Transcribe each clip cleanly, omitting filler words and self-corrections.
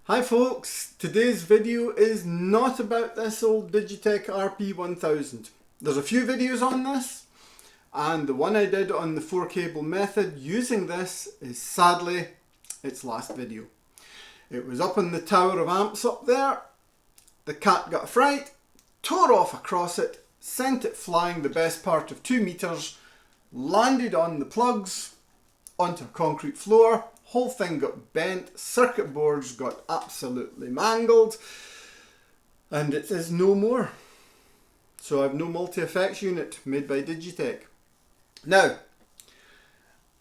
Hi folks, today's video is not about this old Digitech RP1000. There's a few videos on this, and the one I did on the 4-cable method using this is sadly its last video. It was up in the tower of amps up there, the cat got a fright, tore off across it, sent it flying the best part of 2 meters, landed on the plugs, onto a concrete floor. Whole thing got bent, circuit boards got absolutely mangled, and it is no more. So I have no multi-effects unit made by Digitech. Now,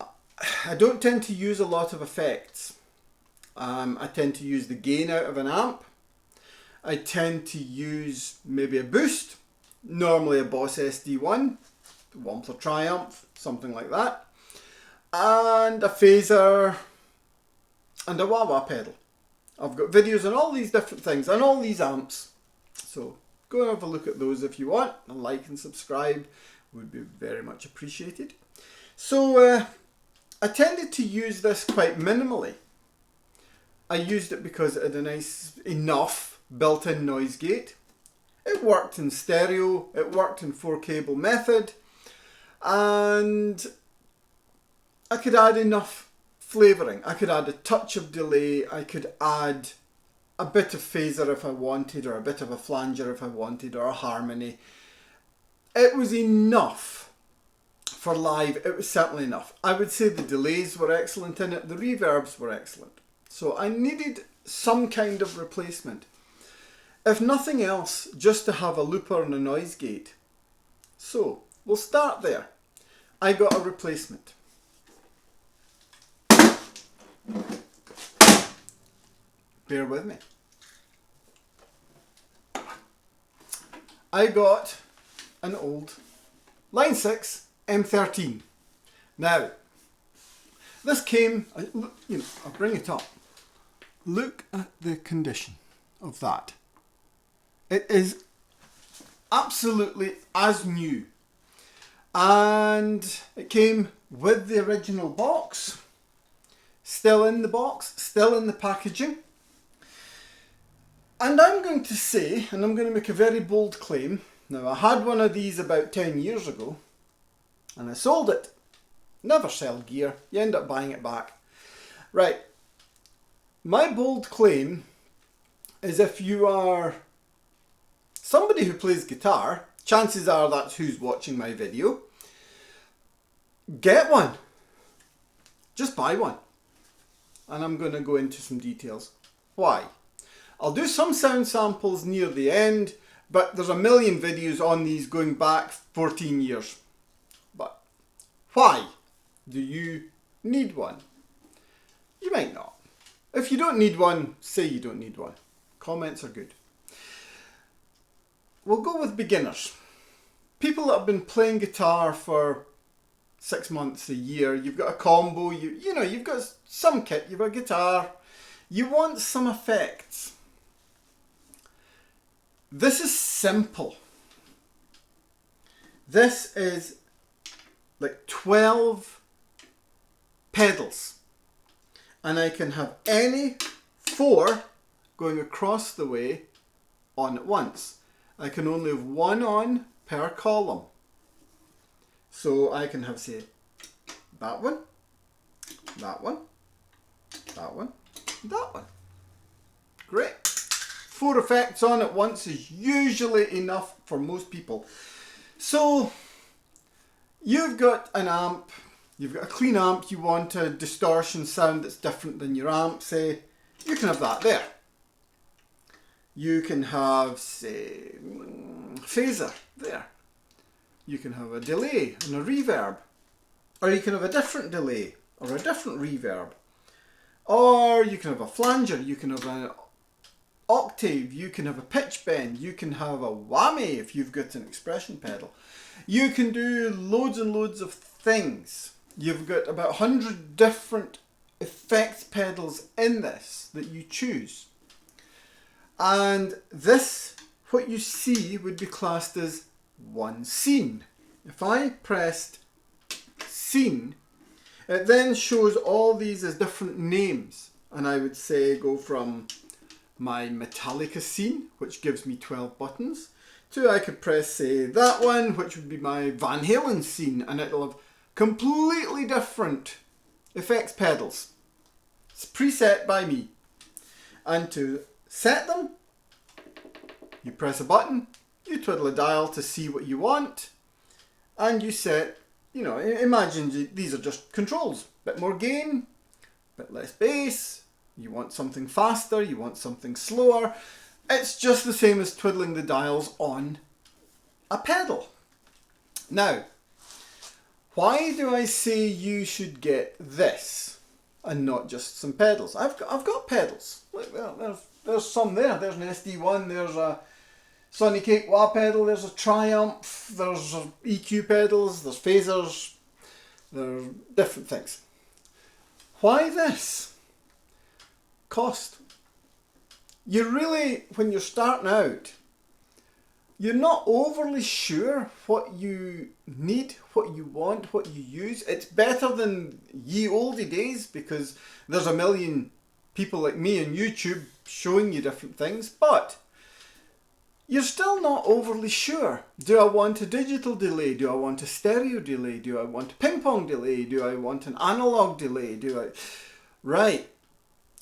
I don't tend to use a lot of effects. I tend to use the gain out of an amp. I tend to use maybe a boost, normally a Boss SD1, Wampler Triumph, something like that, and a phaser, and a wah-wah pedal. I've got videos on all these different things and all these amps, so go and have a look at those if you want, and like and subscribe would be very much appreciated. So I tended to use this quite minimally. I used it because it had a nice enough built-in noise gate. It worked in stereo, it worked in 4-cable method, and I could add enough flavouring. I could add a touch of delay, I could add a bit of phaser if I wanted, or a bit of a flanger if I wanted, or a harmony. It was enough for live. It was certainly enough. I would say the delays were excellent in it, the reverbs were excellent. So I needed some kind of replacement. If nothing else, just to have a looper and a noise gate. So we'll start there. I got a replacement. Bear with me. I got an old Line6 M13. Now, this came, I'll bring it up. Look at the condition of that. It is absolutely as new. And it came with the original box. Still in the box, still in the packaging. And I'm going to say, and I'm going to make a very bold claim. Now, I had one of these about 10 years ago, and I sold it. Never sell gear, you end up buying it back. Right, my bold claim is if you are somebody who plays guitar, chances are that's who's watching my video, get one. Just buy one. And I'm going to go into some details. Why? I'll do some sound samples near the end, but there's a million videos on these going back 14 years. But why do you need one? You might not. If you don't need one, say you don't need one. Comments are good. We'll go with beginners. People that have been playing guitar for 6 months, a year, you've got a combo, you've got some kit, you've got a guitar, you want some effects. This is simple. This is like 12 pedals, and I can have any 4 going across the way on at once. I can only have one on per column. So I can have, say, that one, that one, that one, that one. Great. 4 effects on at once is usually enough for most people. So you've got an amp, you've got a clean amp, you want a distortion sound that's different than your amp, say, you can have that there. You can have, say, phaser there. You can have a delay and a reverb, or you can have a different delay or a different reverb, or you can have a flanger, you can have an octave, you can have a pitch bend, you can have a whammy if you've got an expression pedal. You can do loads and loads of things. You've got about 100 different effects pedals in this that you choose. And this, what you see, would be classed as one scene. If I pressed scene, it then shows all these as different names, and I would say go from my Metallica scene, which gives me 12 buttons, to I could press, say, that one, which would be my Van Halen scene, and it'll have completely different effects pedals. It's preset by me. And to set them, you press a button, you twiddle a dial to see what you want, and you set, you know, imagine these are just controls. Bit more gain, bit less bass, you want something faster, you want something slower. It's just the same as twiddling the dials on a pedal. Now, why do I say you should get this and not just some pedals? I've got pedals. Look, there's some there. There's an SD1, there's a Sonny Cake wah pedal, there's a Triumph, there's EQ pedals, there's phasers, there's different things. Why this? Cost. You really, when you're starting out, you're not overly sure what you need, what you want, what you use. It's better than ye olde days because there's a million people like me on YouTube showing you different things, but you're still not overly sure. Do I want a digital delay? Do I want a stereo delay? Do I want a ping pong delay? Do I want an analog delay? Right.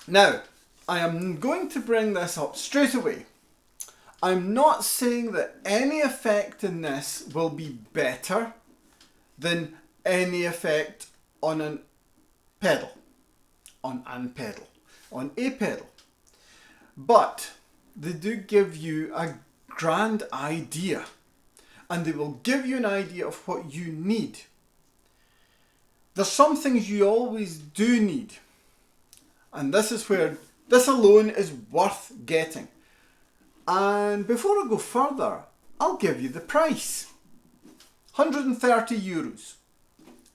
Now, I am going to bring this up straight away. I'm not saying that any effect in this will be better than any effect on a pedal. On a pedal. But they do give you a grand idea, and they will give you an idea of what you need. There's some things you always do need, and this is where this alone is worth getting. And before I go further, I'll give you the price. 130 euros.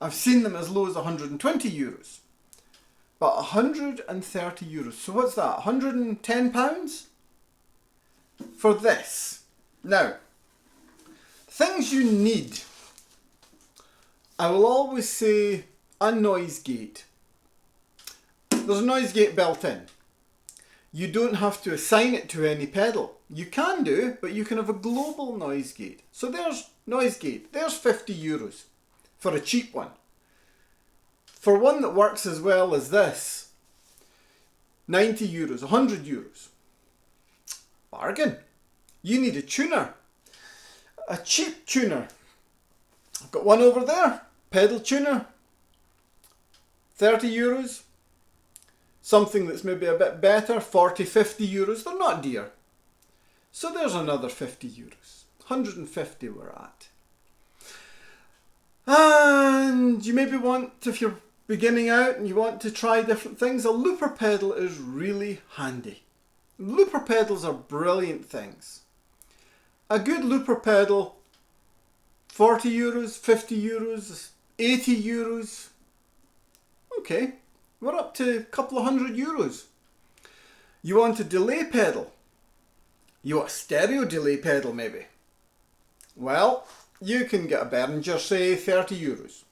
I've seen them as low as 120 euros. But 130 euros. So what's that? 110 pounds? For this. Now, things you need. I will always say a noise gate. There's a noise gate built in. You don't have to assign it to any pedal. You can do, but you can have a global noise gate. So there's noise gate. There's 50 euros for a cheap one. For one that works as well as this, 90 euros, 100 euros. Bargain. You need a tuner. A cheap tuner. I've got one over there. Pedal tuner. 30 euros. Something that's maybe a bit better, 40, 50 euros. They're not dear. So there's another 50 euros. 150 we're at. And you maybe want, if you're beginning out and you want to try different things, a looper pedal is really handy. Looper pedals are brilliant things. A good looper pedal, 40 euros, 50 euros, 80 euros. Okay, we're up to a couple of €100. You want a delay pedal? You want a stereo delay pedal maybe? Well, you can get a Behringer, say 30 euros.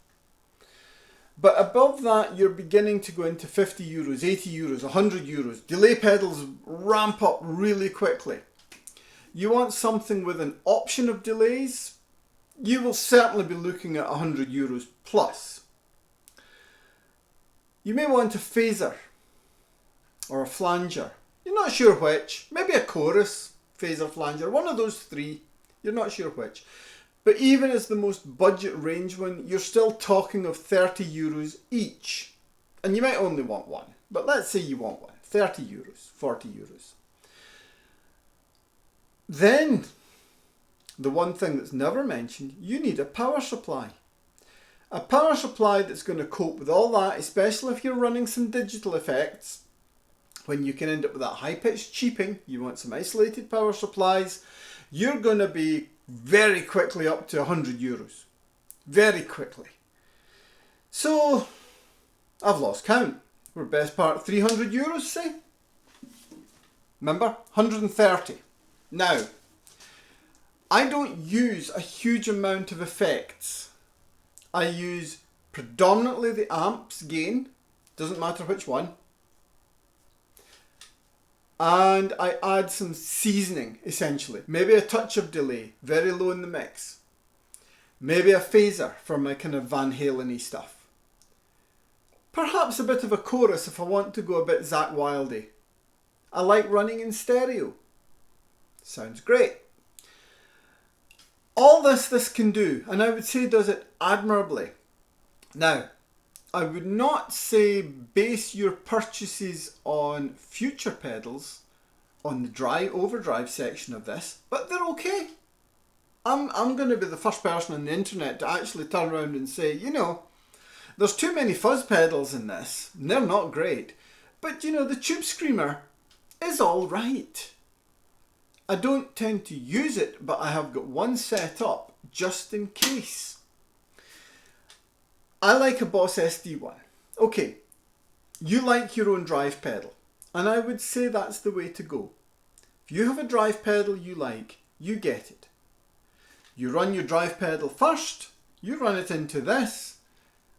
But above that, you're beginning to go into 50 euros, 80 euros, 100 euros. Delay pedals ramp up really quickly. You want something with an option of delays? You will certainly be looking at 100 euros plus. You may want a phaser or a flanger. You're not sure which. Maybe a chorus, phaser, flanger, one of those three. You're not sure which. But even as the most budget range one, you're still talking of 30 euros each. And you might only want one, but let's say you want one. 30 euros, 40 euros. Then, the one thing that's never mentioned, you need a power supply. A power supply that's going to cope with all that, especially if you're running some digital effects. When you can end up with that high-pitched cheeping, you want some isolated power supplies. You're going to be very quickly up to 100 euros. Very quickly. So, I've lost count. We're best part 300 euros, say? Remember? 130. Now, I don't use a huge amount of effects. I use predominantly the amps gain. Doesn't matter which one. and I add some seasoning, essentially. Maybe a touch of delay, very low in the mix. Maybe a phaser for my kind of Van Halen-y stuff. Perhaps a bit of a chorus if I want to go a bit Zakk Wylde. I like running in stereo. Sounds great. All this can do, and I would say does it admirably. Now, I would not say base your purchases on future pedals on the overdrive section of this, but they're okay. I'm going to be the first person on the internet to actually turn around and say, you know, there's too many fuzz pedals in this, and they're not great. But you know, the Tube Screamer is all right. I don't tend to use it, but I have got one set up just in case. I like a Boss SD1. Okay, you like your own drive pedal, and I would say that's the way to go. If you have a drive pedal you like, you get it. You run your drive pedal first, you run it into this,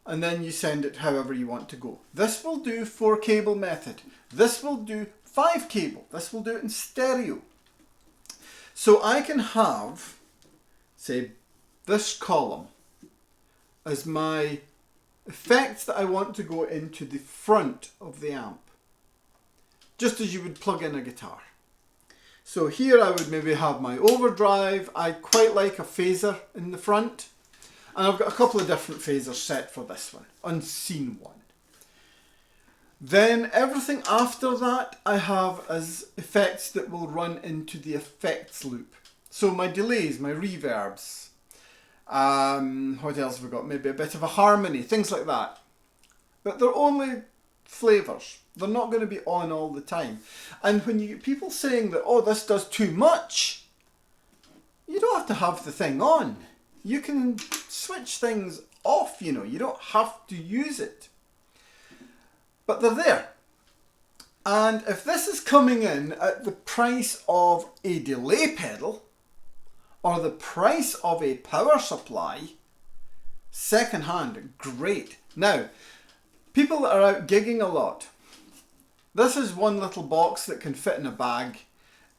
and then you send it however you want to go. This will do 4 cable method. This will do 5 cable. This will do it in stereo. So I can have, say, this column as my effects that I want to go into the front of the amp. Just as you would plug in a guitar. So here I would maybe have my overdrive. I quite like a phaser in the front. And I've got a couple of different phasers set for this one. Unseen one. Then everything after that I have as effects that will run into the effects loop. So my delays, my reverbs. What else have we got? Maybe a bit of a harmony, things like that. But they're only flavours. They're not going to be on all the time. And when you get people saying that, oh, this does too much, you don't have to have the thing on. You can switch things off, you know. You don't have to use it. But they're there. And if this is coming in at the price of a delay pedal, or the price of a power supply, second hand, great. Now, people that are out gigging a lot, this is one little box that can fit in a bag,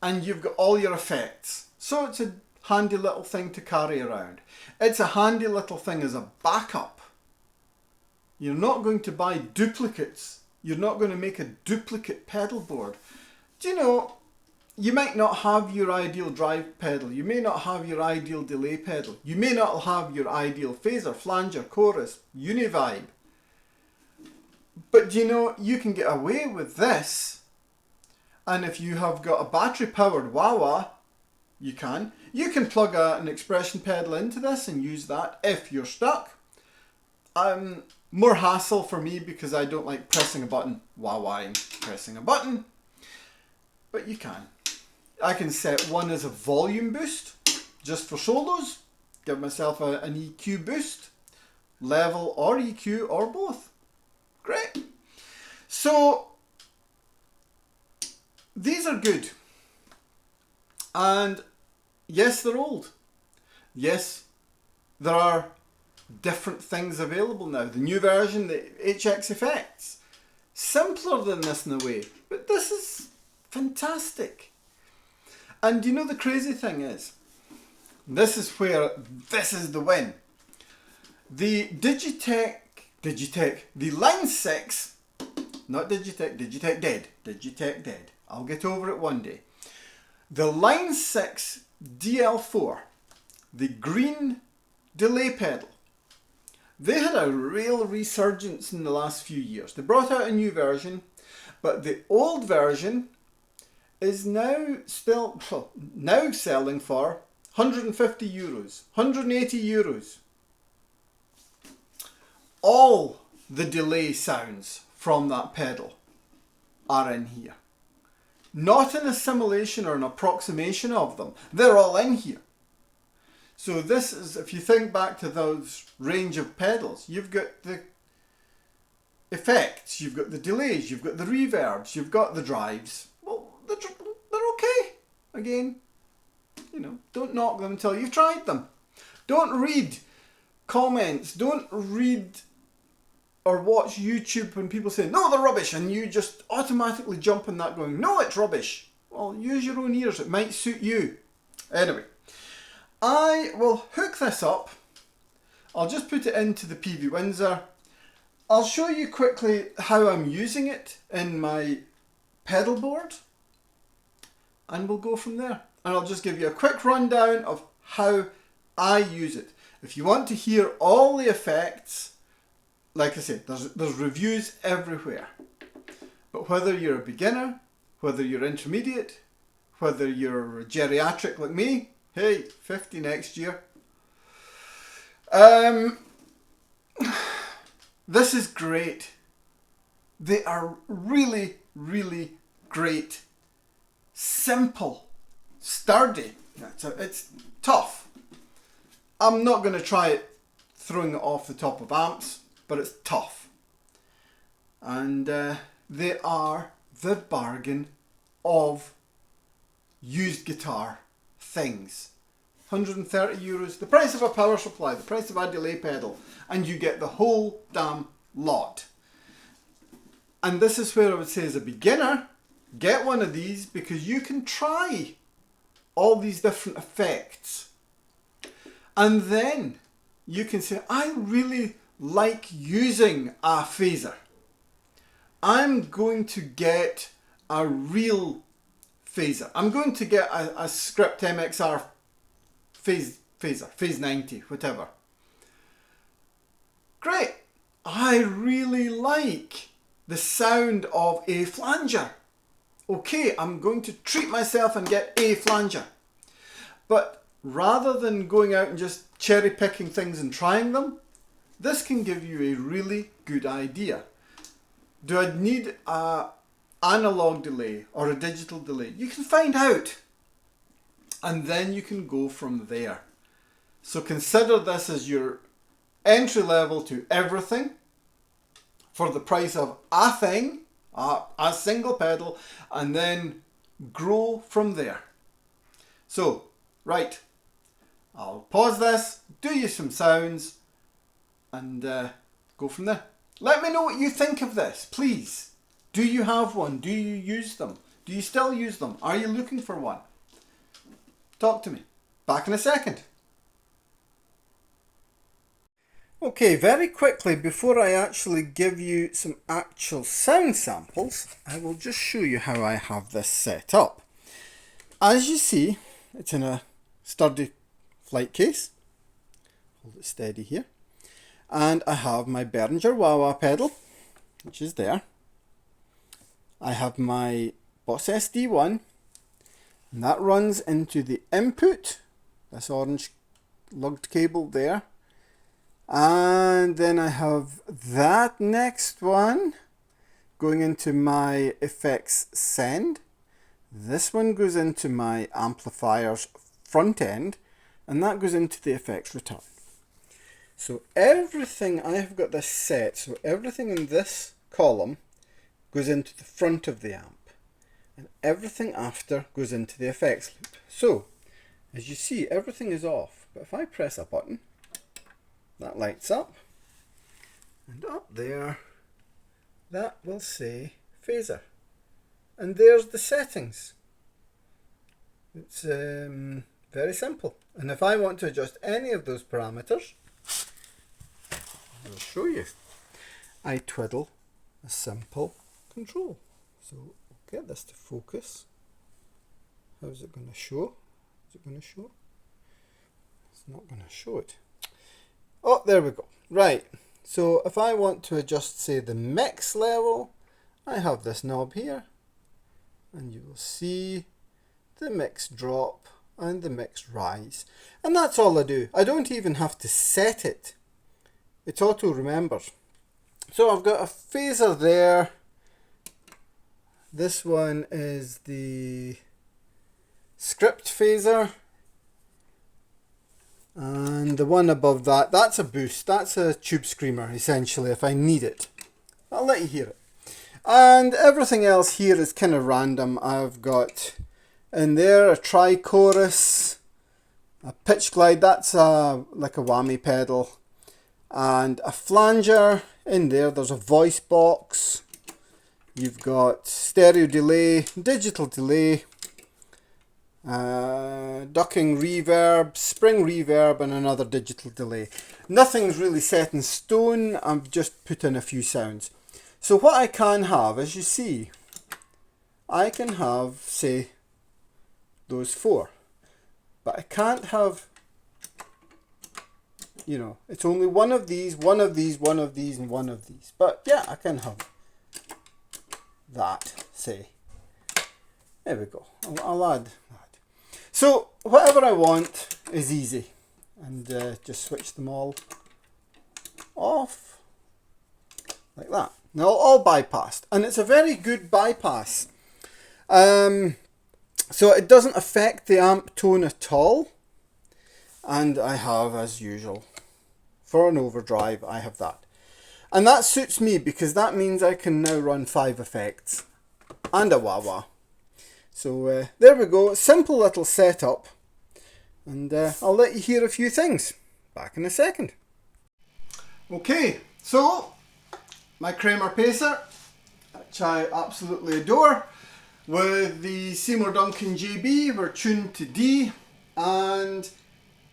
and you've got all your effects. So it's a handy little thing to carry around. It's a handy little thing as a backup. You're not going to buy duplicates. You're not going to make a duplicate pedal board. Do you know, you might not have your ideal drive pedal. You may not have your ideal delay pedal. You may not have your ideal phaser, flanger, chorus, univibe. But you know, you can get away with this. And if you have got a battery powered wah-wah, you can. You can plug an expression pedal into this and use that if you're stuck. More hassle for me because I don't like pressing a button, wah-wahing, pressing a button. But you can. I can set one as a volume boost, just for solos. Give myself an EQ boost, level or EQ or both. Great. So, these are good. And yes, they're old. Yes, there are different things available now. The new version, the HX Effects, simpler than this in a way, but this is fantastic. And you know the crazy thing is, this is where this is the win. The Digitech, the Line6, not Digitech, Digitech dead. I'll get over it one day. The Line6 DL4, the green delay pedal, they had a real resurgence in the last few years. They brought out a new version, but the old version is now selling for 150 euros, 180 euros. All the delay sounds from that pedal are in here. Not an assimilation or an approximation of them. They're all in here. So this is, if you think back to those range of pedals, you've got the effects, you've got the delays, you've got the reverbs, you've got the drives. Well, they're okay. Again, you know, don't knock them until you've tried them. Don't read comments. Don't read or watch YouTube when people say, no, they're rubbish, and you just automatically jump on that going, no, it's rubbish. Well, use your own ears, it might suit you. Anyway, I will hook this up. I'll just put it into the PV Windsor. I'll show you quickly how I'm using it in my pedal board, and we'll go from there. And I'll just give you a quick rundown of how I use it. If you want to hear all the effects, like I said, there's reviews everywhere. But whether you're a beginner, whether you're intermediate, whether you're geriatric like me, hey, 50 next year. This is great. They are really, really great. Simple, sturdy. It's tough. I'm not going to try it throwing it off the top of amps, but it's tough. And they are the bargain of used guitar things. 130 euros, the price of a power supply, the price of a delay pedal, and you get the whole damn lot. And this is where I would say, as a beginner, get one of these, because you can try all these different effects. And then you can say, I really like using a phaser. I'm going to get a real phaser. I'm going to get a Script MXR phaser, phase 90, whatever. Great. I really like the sound of a flanger. Okay, I'm going to treat myself and get a flanger. But rather than going out and just cherry picking things and trying them, this can give you a really good idea. Do I need an analog delay or a digital delay? You can find out. And then you can go from there. So consider this as your entry level to everything for the price of a thing, a single pedal, and then grow from there. So, right, I'll pause this, do you some sounds, and go from there. Let me know what you think of this, please. Do you have one? Do you use them? Do you still use them? Are you looking for one? Talk to me. Back in a second. Okay, very quickly, before I actually give you some actual sound samples, I will just show you how I have this set up. As you see, it's in a sturdy flight case. Hold it steady here. And I have my Behringer wah-wah pedal, which is there. I have my Boss SD1, and that runs into the input, this orange lugged cable there. And then I have that next one going into my effects send. This one goes into my amplifier's front end, and that goes into the effects return. So everything, I have got this set, so everything in this column goes into the front of the amp, and everything after goes into the effects loop. So as you see, everything is off, but if I press a button, that lights up, and up there that will say phaser, and there's the settings. It's very simple, and if I want to adjust any of those parameters, I'll show you. I twiddle a simple control. So I'll get this to focus. How's it going to show? Is it going to show? It's not going to show it. Oh, there we go. Right. So if I want to adjust, say, the mix level, I have this knob here, and you will see the mix drop and the mix rise. And that's all I do. I don't even have to set it. It auto remembers. So I've got a phaser there. This one is the Script phaser. And the one above that, that's a boost. That's a tube screamer, essentially, if I need it. I'll let you hear it. And everything else here is kind of random. I've got in there a tri-chorus, a pitch glide, that's like a whammy pedal. and a flanger in there. There's a voice box. You've got stereo delay, digital delay, ducking reverb, spring reverb, and another digital delay. Nothing's really set in stone. I've just put in a few sounds. So what I can have, as you see, I can have, say, those 4. But I can't have, you know, it's only one of these, one of these, one of these, and one of these. But yeah, I can have that, say. There we go. I'll add that. So whatever I want is easy. And just switch them all off. Like that. Now all bypassed. And it's a very good bypass. So it doesn't affect the amp tone at all. And I have, as usual, for an overdrive, I have that. And that suits me because that means I can now run 5 effects and a wah-wah. So there we go, simple little setup. And I'll let you hear a few things. Back in a second. Okay, so my Kramer Pacer, which I absolutely adore, with the Seymour Duncan JB, we're tuned to D, and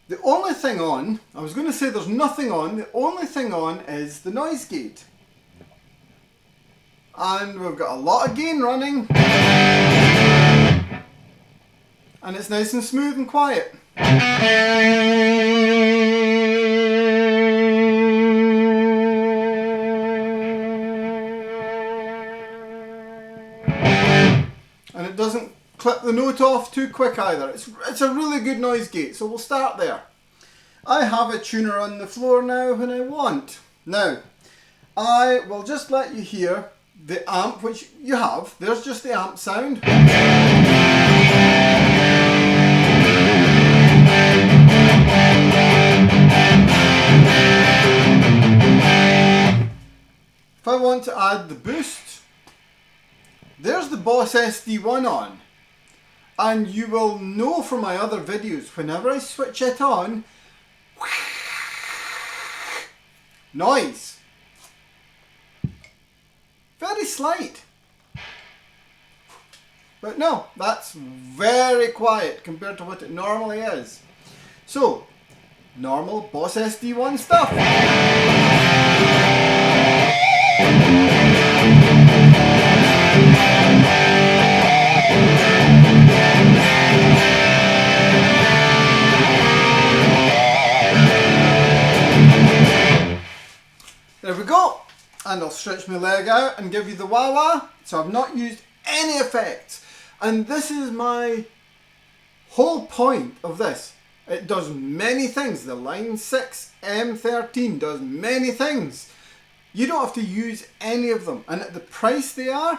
the only thing on, I was going to say there's nothing on, the only thing on is the noise gate. And we've got a lot of gain running, and it's nice and smooth and quiet. And it doesn't clip the note off too quick either. It's a really good noise gate, so we'll start there. I have a tuner on the floor now when I want. Now, I will just let you hear the amp, which you have. There's just the amp sound. If I want to add the boost, there's the Boss SD1 on. And you will know from my other videos, whenever I switch it on, noise. Very slight. But no, that's very quiet compared to what it normally is. So, normal Boss SD1 stuff. There we go. And I'll stretch my leg out and give you the wah-wah. So I've not used any effects. And this is my whole point of this. It does many things. The Line6 M13 does many things. You don't have to use any of them. And at the price they are,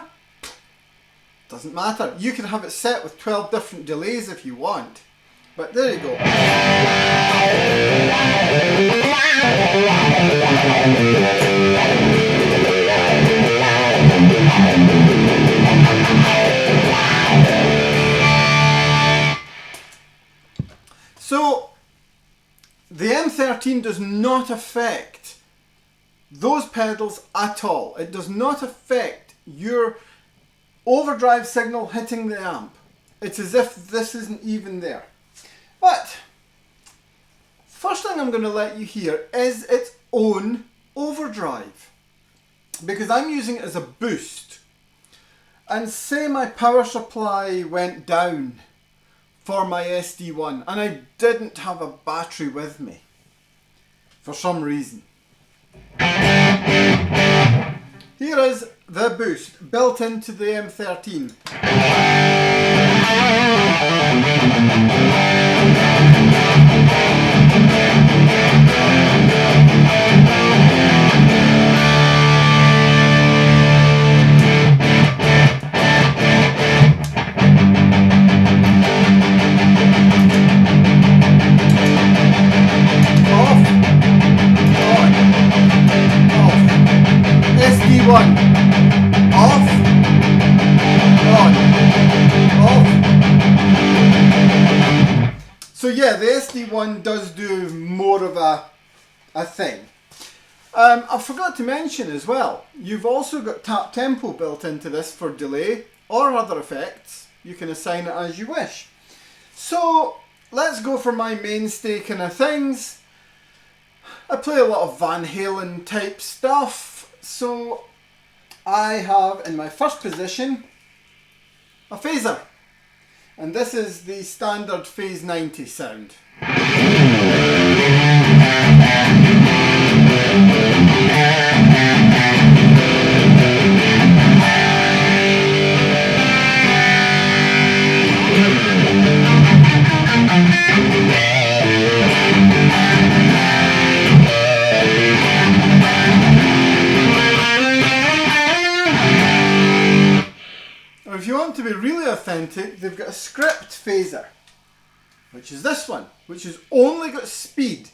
doesn't matter. You can have it set with 12 different delays if you want. But there you go. So, the M13 does not affect those pedals at all. It does not affect your overdrive signal hitting the amp. It's as if this isn't even there. But, first thing I'm going to let you hear is its own overdrive. Because I'm using it as a boost. And say my power supply went down for my SD1 and I didn't have a battery with me for some reason. Here is the boost built into the M13. SD1 off, on, off. So yeah, the SD1 does do more of a thing. I forgot to mention as well, you've also got tap tempo built into this for delay or other effects. You can assign it as you wish. So let's go for my mainstay kind of things. I play a lot of Van Halen type stuff, so I have in my first position a phaser, and this is the standard phase 90 sound. Now if you want to be really authentic, they've got a script phaser, which is this one, which has only got speed.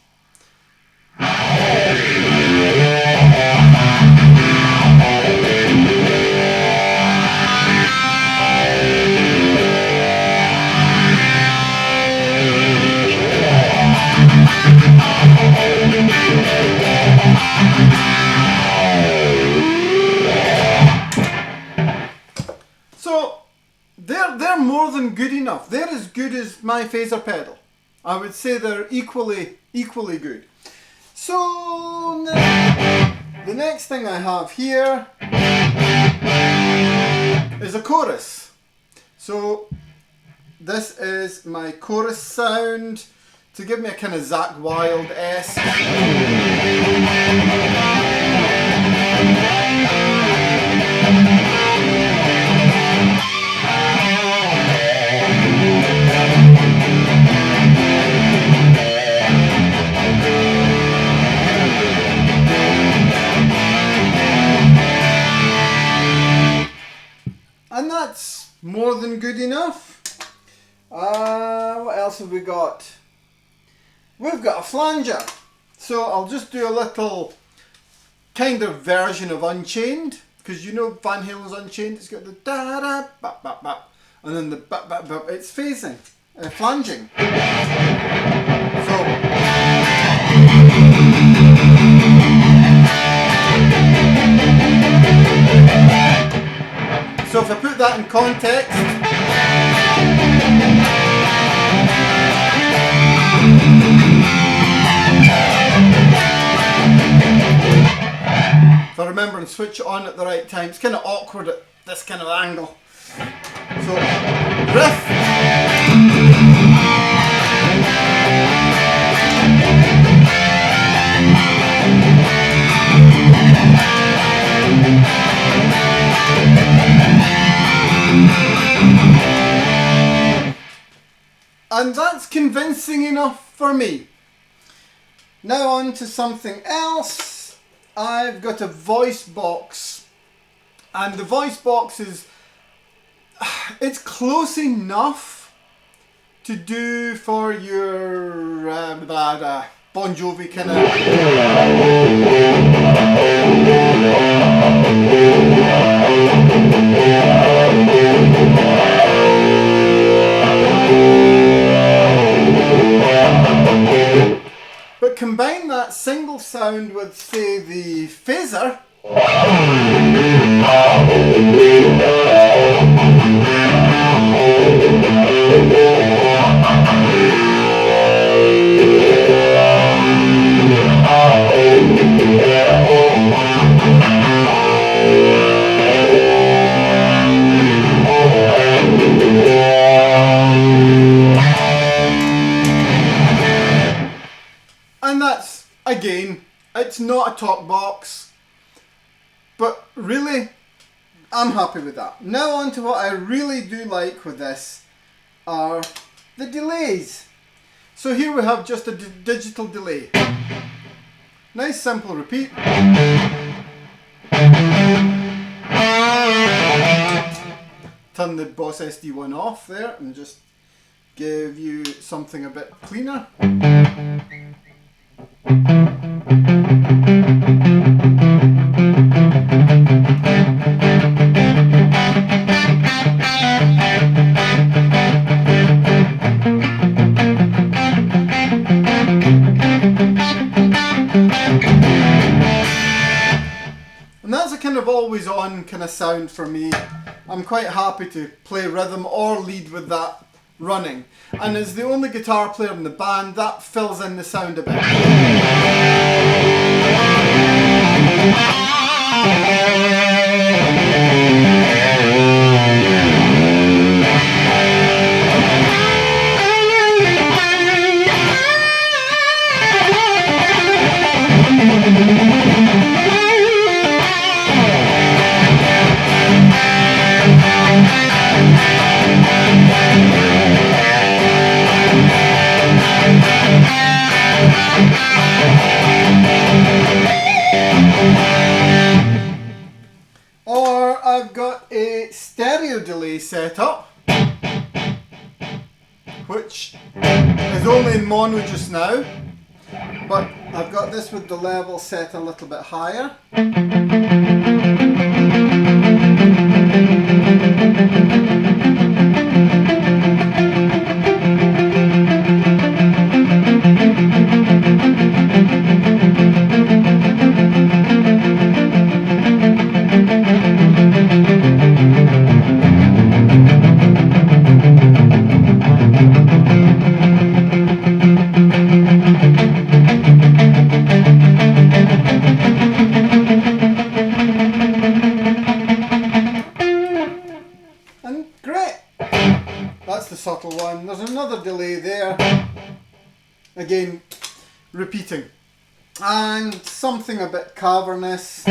So they're more than good enough. They're as good as my phaser pedal. I would say they're equally good. So the next thing I have here is a chorus. So this is my chorus sound to give me a kind of Zakk Wylde-esque. And that's more than good enough. What else have we got? We've got a flanger. So I'll just do a little kind of version of Unchained, because you know Van Halen's Unchained, it's got the da da bap bap bap, and then the bap bap bap, it's phasing, flanging. So if I put that in context, if I remember and switch it on at the right time, it's kind of awkward at this kind of angle. So, riff. And that's convincing enough for me. Now on to something else. I've got a voice box, and the voice box is, it's close enough to do for your Bon Jovi kind But combine that single sound with, say, the phaser. And that's, again, it's not a talk box, but really, I'm happy with that. Now on to what I really do like with this are the delays. So here we have just a digital delay. Nice simple repeat. Turn the Boss SD1 off there and just give you something a bit cleaner. kind of sound for me. I'm quite happy to play rhythm or lead with that running. And as the only guitar player in the band, that fills in the sound a bit. Or I've got a stereo delay set up, which is only in mono just now, but I've got this with the level set a little bit higher. That's the subtle one. There's another delay there. Again, repeating. And something a bit cavernous.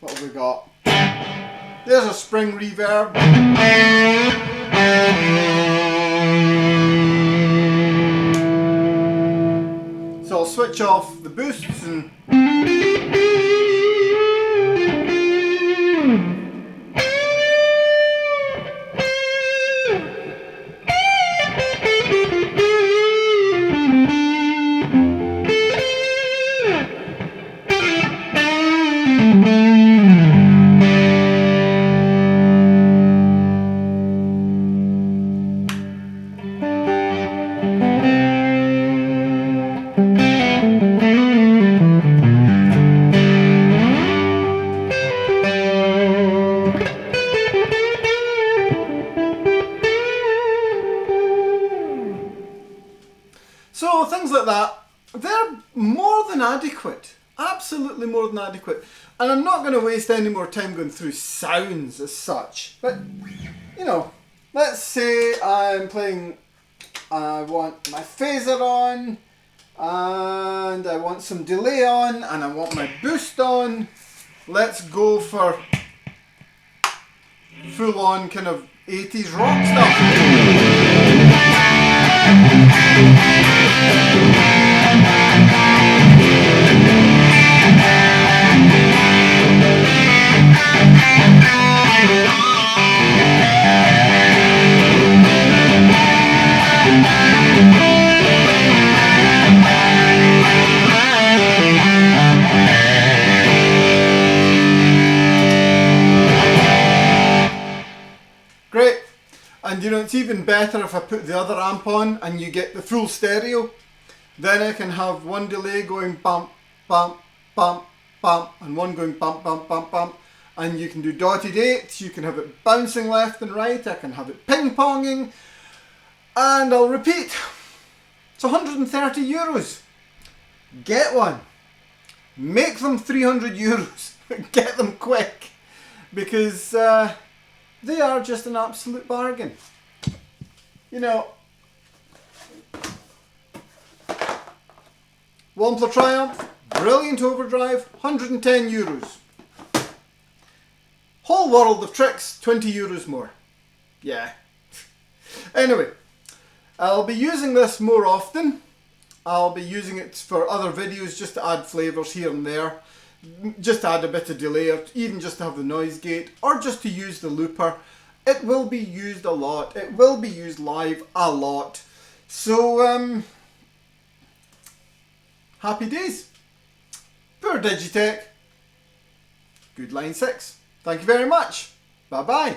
What have we got? There's a spring reverb. So I'll switch off the boosts and so things like that, they're more than adequate. Absolutely more than adequate. And I'm not going to waste any more time going through sounds as such. But, you know, let's say I'm playing, I want my phaser on, and I want some delay on, and I want my boost on. Let's go for full on kind of 80s rock stuff. Great. And you know, it's even better if I put the other amp on and you get the full stereo. Then I can have one delay going bump, bump, bump, bump, and one going bump, bump, bump, bump. And you can do dotted eights, you can have it bouncing left and right, I can have it ping-ponging, and I'll repeat. It's 130 euros. Get one. Make them 300 euros. Get them quick. Because they are just an absolute bargain. You know, Wampler Triumph, brilliant overdrive, 110 euros. Whole world of tricks, 20 euros more. Yeah. Anyway, I'll be using this more often. I'll be using it for other videos just to add flavours here and there. Just to add a bit of delay, or even just to have the noise gate, or just to use the looper. It will be used a lot. It will be used live a lot. So, happy days. Poor Digitech. Good Line 6. Thank you very much. Bye bye.